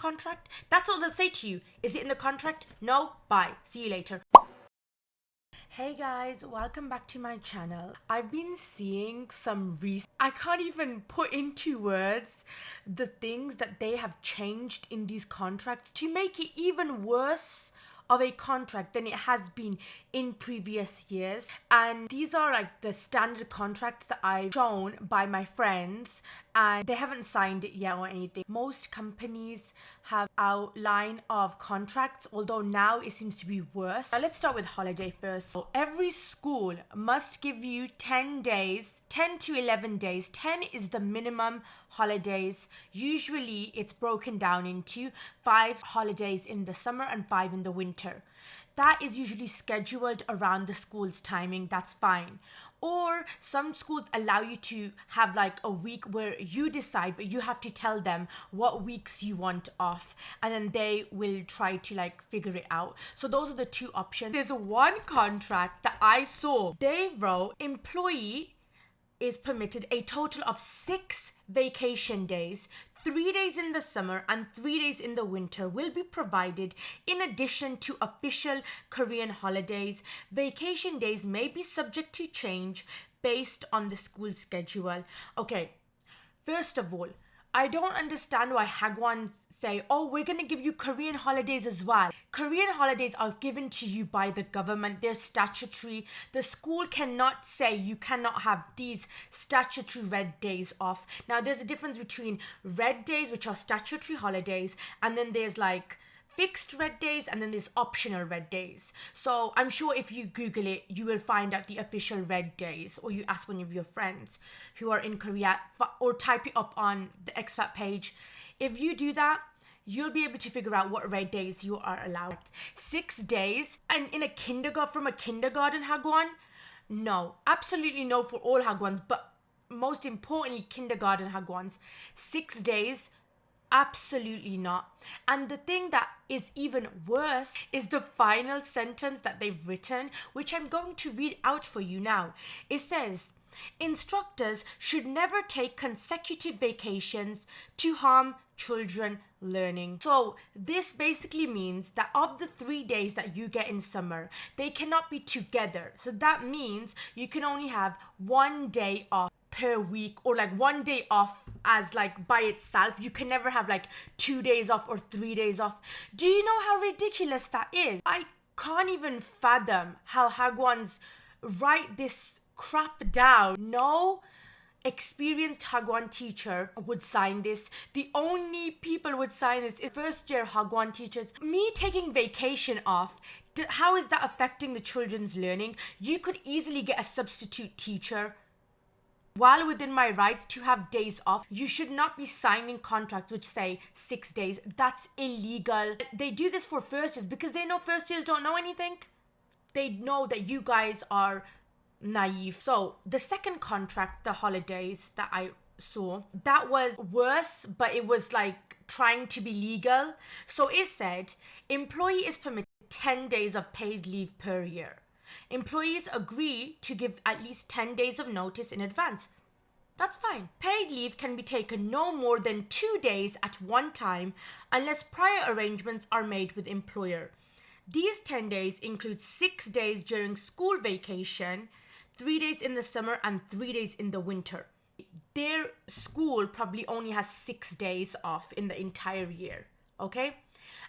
contract? That's all they'll say to you. Is it in the contract? No? Bye. See you later. Hey guys, welcome back to my channel. I've been seeing some I can't even put into words the things that they have changed in these contracts to make it even worse of a contract than it has been in previous years. And these are like the standard contracts that I've shown by my friends, and they haven't signed it yet or anything. Most companies have outline of contracts, although now it seems to be worse. Now let's start with holiday first. So every school must give you 10 days, 10 to 11 days. 10 is the minimum holidays. Usually it's broken down into 5 holidays in the summer and 5 in the winter. That is usually scheduled around the school's timing. That's fine. Or some schools allow you to have like a week where you decide, but you have to tell them what weeks you want off, and then they will try to like figure it out. So those are the two options. There's one contract that I saw. They wrote employee is permitted a total of 6 vacation days. 3 days in the summer and 3 days in the winter will be provided in addition to official Korean holidays. Vacation days may be subject to change based on the school schedule. Okay, first of all, I don't understand why Hagwons say, oh, we're going to give you Korean holidays as well. Korean holidays are given to you by the government. They're statutory. The school cannot say you cannot have these statutory red days off. Now, there's a difference between red days, which are statutory holidays, and then there's like fixed red days, and then there's optional red days. So I'm sure if you Google it, you will find out the official red days, or you ask one of your friends who are in Korea, or type it up on the expat page. If you do that, you'll be able to figure out what red days you are allowed. 6 days, and in a kindergarten, from a kindergarten Hagwon? No, absolutely no for all Hagwons, but most importantly, kindergarten Hagwons. 6 days, absolutely not. And the thing that is even worse is the final sentence that they've written, which I'm going to read out for you now. It says, instructors should never take consecutive vacations to harm children learning. So this basically means that of the 3 days that you get in summer, they cannot be together. So that means you can only have 1 day off per week, or like 1 day off as like by itself. You can never have like 2 days off or 3 days off. Do you know how ridiculous that is? I can't even fathom how Hagwons write this crap down. No experienced Hagwon teacher would sign this. The only people would sign this is first year Hagwon teachers. Me taking vacation off, how is that affecting the children's learning? You could easily get a substitute teacher. While within my rights to have days off, you should not be signing contracts which say 6 days. That's illegal. They do this for first years because they know first years don't know anything. They know that you guys are naive. So the second contract, the holidays that I saw, that was worse, but it was like trying to be legal. So it said, employee is permitted 10 days of paid leave per year. Employees agree to give at least 10 days of notice in advance. That's fine. Paid leave can be taken no more than 2 days at one time unless prior arrangements are made with employer. These 10 days include 6 days during school vacation, 3 days in the summer, and 3 days in the winter. Their school probably only has 6 days off in the entire year, okay?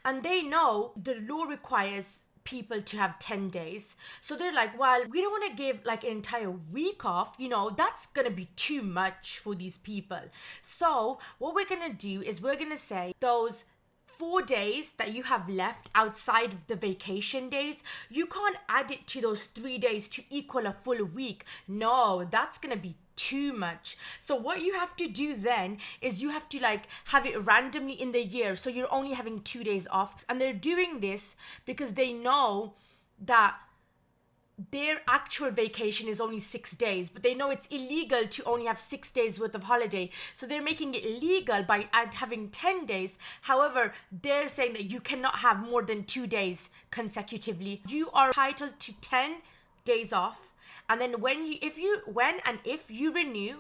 And they know the law requires people to have 10 days. So they're like, well, we don't want to give like an entire week off. You know, that's going to be too much for these people. So what we're going to do is we're going to say those 4 days that you have left outside of the vacation days, you can't add it to those 3 days to equal a full week. No, that's going to be too much. So what you have to do then is you have to like have it randomly in the year, so you're only having 2 days off. And they're doing this because they know that their actual vacation is only 6 days, but they know it's illegal to only have 6 days worth of holiday. So they're making it legal by having 10 days. However, they're saying that you cannot have more than 2 days consecutively. You are entitled to 10 days off. And then if you renew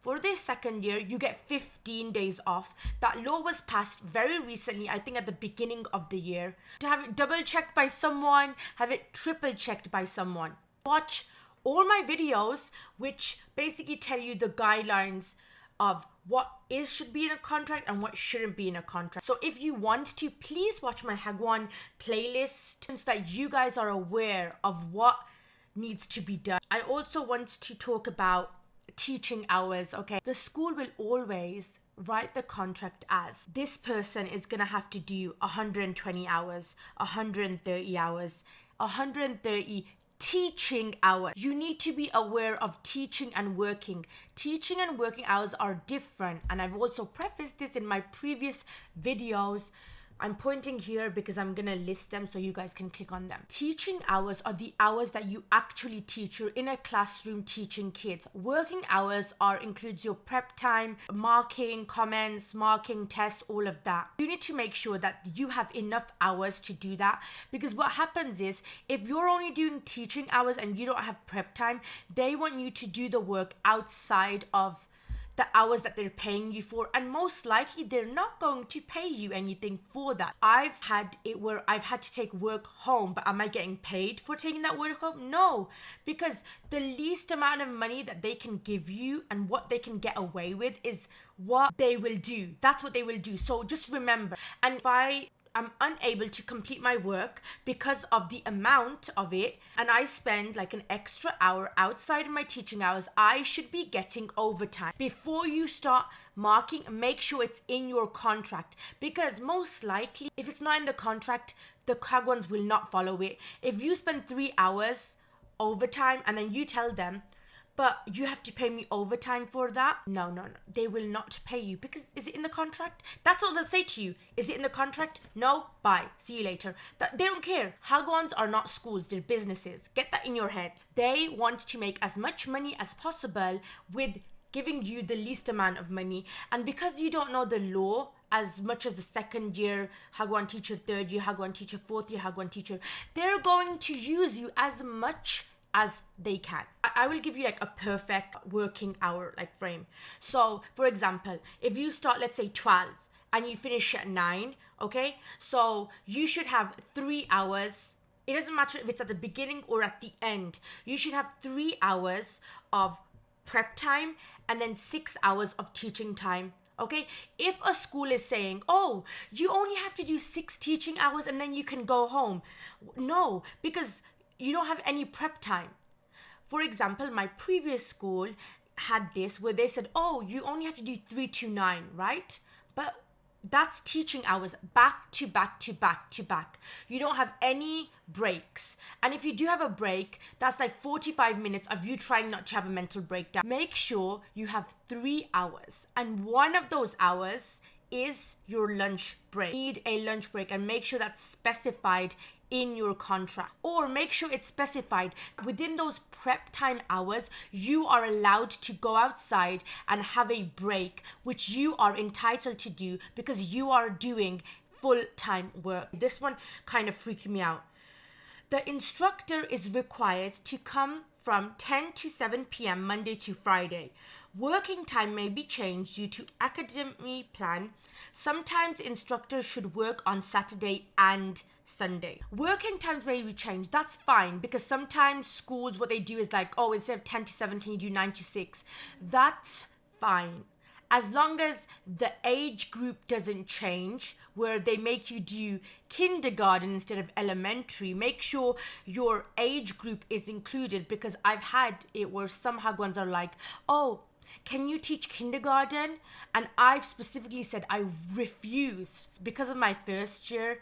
For the second year, you get 15 days off. That law was passed very recently, I think at the beginning of the year. To have it double checked by someone, have it triple checked by someone. Watch all my videos, which basically tell you the guidelines of what should be in a contract and what shouldn't be in a contract. So if you want to, please watch my Hagwon playlist so that you guys are aware of what needs to be done. I also want to talk about teaching hours, okay? The school will always write the contract as this person is gonna have to do 120 hours, 130 hours, 130 teaching hours. You need to be aware of teaching and working. Teaching and working hours are different, and I've also prefaced this in my previous videos. I'm pointing here because I'm gonna list them so you guys can click on them. Teaching hours are the hours that you actually teach. You're in a classroom teaching kids. Working hours includes your prep time, marking, comments, marking, tests, all of that. You need to make sure that you have enough hours to do that, because what happens is if you're only doing teaching hours and you don't have prep time, they want you to do the work outside of the hours that they're paying you for, and most likely they're not going to pay you anything for that. I've had it where I've had to take work home, but am I getting paid for taking that work home? No, because the least amount of money that they can give you and what they can get away with is what they will do. That's what they will do. So just remember, and if I'm unable to complete my work because of the amount of it, and I spend like an extra hour outside of my teaching hours, I should be getting overtime. Before you start marking, make sure it's in your contract, because most likely if it's not in the contract, the Hagwons will not follow it. If you spend 3 hours overtime and then you tell them, but you have to pay me overtime for that. No. They will not pay you, because is it in the contract? That's all they'll say to you. Is it in the contract? No? Bye. See you later. They don't care. Hagwons are not schools. They're businesses. Get that in your head. They want to make as much money as possible with giving you the least amount of money. And because you don't know the law as much as the second year Hagwon teacher, third year Hagwon teacher, fourth year Hagwon teacher, they're going to use you as much as they can. I will give you like a perfect working hour like frame. So for example, if you start, let's say 12 and you finish at 9, okay? So you should have 3 hours. It doesn't matter if it's at the beginning or at the end. You should have 3 hours of prep time and then 6 hours of teaching time. Okay, if a school is saying, oh, you only have to do 6 teaching hours and then you can go home. No, because you don't have any prep time. For example, my previous school had this where they said, oh, you only have to do 3 to 9, right? But that's teaching hours back to back to back to back. You don't have any breaks. And if you do have a break, that's like 45 minutes of you trying not to have a mental breakdown. Make sure you have 3 hours. And one of those hours is your lunch break. You need a lunch break, and make sure that's specified in your contract, or make sure it's specified within those prep time hours. You are allowed to go outside and have a break, which you are entitled to do because you are doing full-time work. This one kind of freaked me out. The instructor is required to come from 10 to 7 p.m. Monday to Friday. Working time may be changed due to academic plan. Sometimes instructors should work on Saturday and Sunday. Working times may be changed. That's fine, because sometimes schools, what they do is like, oh, instead of 10 to 7, can you do 9 to 6? That's fine. As long as the age group doesn't change, where they make you do kindergarten instead of elementary, make sure your age group is included, because I've had it where some Hagwons are like, oh, can you teach kindergarten? And I've specifically said I refuse, because of my first year,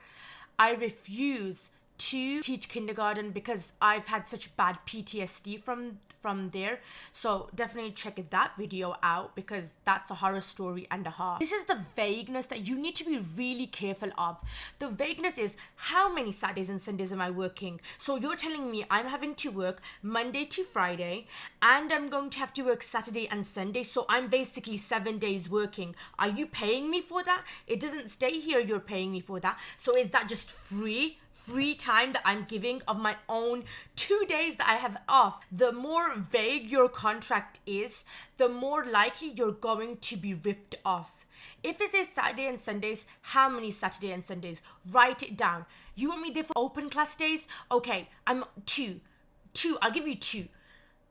I refuse to teach kindergarten because I've had such bad PTSD from there. So definitely check that video out, because that's a horror story and a half. This is the vagueness that you need to be really careful of. The vagueness is, how many Saturdays and Sundays am I working? So you're telling me I'm having to work Monday to Friday and I'm going to have to work Saturday and Sunday, so I'm basically 7 days working. Are you paying me for that? It doesn't stay here, you're paying me for that. So is that just free free time that I'm giving of my own 2 days that I have off. The more vague your contract is, the more likely you're going to be ripped off. If it says Saturday and Sundays, how many Saturday and Sundays? Write it down. You want me there for open class days? Okay, I'm two. I'll give you 2.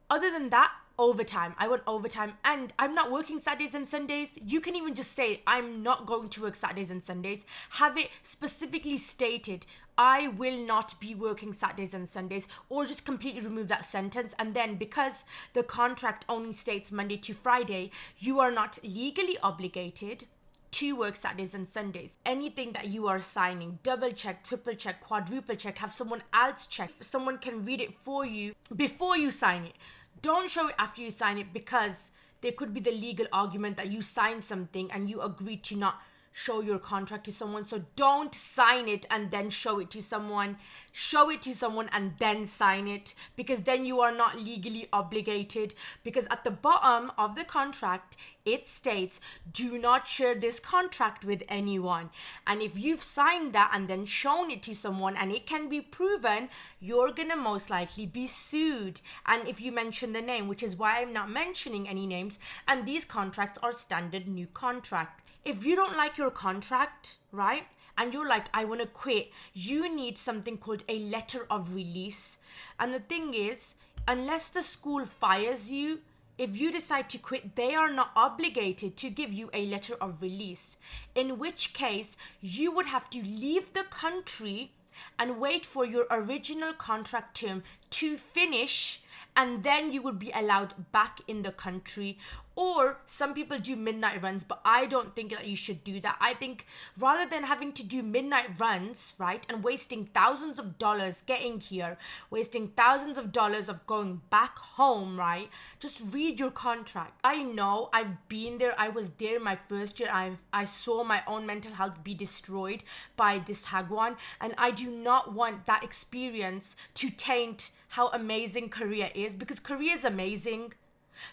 Other than that, overtime. I want overtime, and I'm not working Saturdays and Sundays. You can even just say, I'm not going to work Saturdays and Sundays. Have it specifically stated, I will not be working Saturdays and Sundays, or just completely remove that sentence. And then, because the contract only states Monday to Friday, you are not legally obligated to work Saturdays and Sundays. Anything that you are signing, double check, triple check, quadruple check, have someone else check. Someone can read it for you before you sign it. Don't show it after you sign it, because there could be the legal argument that you signed something and you agreed to not show your contract to someone. So don't sign it and then show it to someone. Show it to someone and then sign it, because then you are not legally obligated. Because at the bottom of the contract, it states, do not share this contract with anyone. And if you've signed that and then shown it to someone and it can be proven, you're gonna most likely be sued. And if you mention the name, which is why I'm not mentioning any names, and these contracts are standard new contracts. If you don't like your contract, right, and you're like, I want to quit, you need something called a letter of release. And the thing is, unless the school fires you, if you decide to quit, they are not obligated to give you a letter of release, in which case you would have to leave the country and wait for your original contract term to finish, and then you would be allowed back in the country. Or some people do midnight runs, but I don't think that you should do that. I think rather than having to do midnight runs, right, and wasting thousands of dollars getting here, wasting thousands of dollars of going back home, right, just read your contract. I know, I've been there. I was there my first year. I saw my own mental health be destroyed by this Hagwon, and I do not want that experience to taint how amazing Korea is, because Korea is amazing,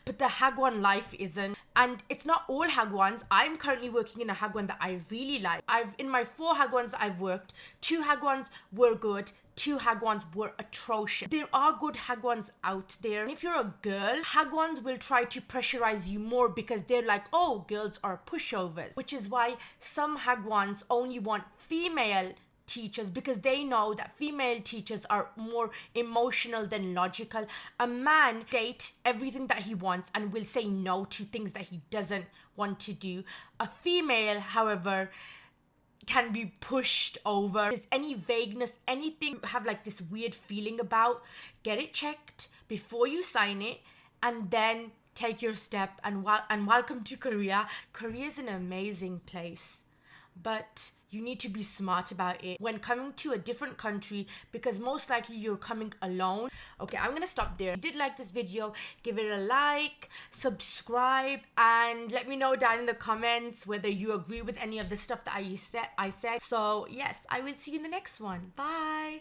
but the Hagwon life isn't. And it's not all Hagwons. I'm currently working in a Hagwon that I really like. In my 4 Hagwons that I've worked, 2 Hagwons were good, 2 Hagwons were atrocious. There are good Hagwons out there. And if you're a girl, Hagwons will try to pressurize you more, because they're like, oh, girls are pushovers. Which is why some Hagwons only want female teachers, because they know that female teachers are more emotional than logical. A man date everything that he wants and will say no to things that he doesn't want to do. A female, however, can be pushed over. If there's any vagueness, anything you have like this weird feeling about, get it checked before you sign it, and then take your step. And welcome to Korea. Korea is an amazing place, but you need to be smart about it when coming to a different country, because most likely you're coming alone. Okay, I'm gonna stop there. If you did like this video, give it a like, subscribe, and let me know down in the comments whether you agree with any of the stuff that I said. So yes, I will see you in the next one. Bye.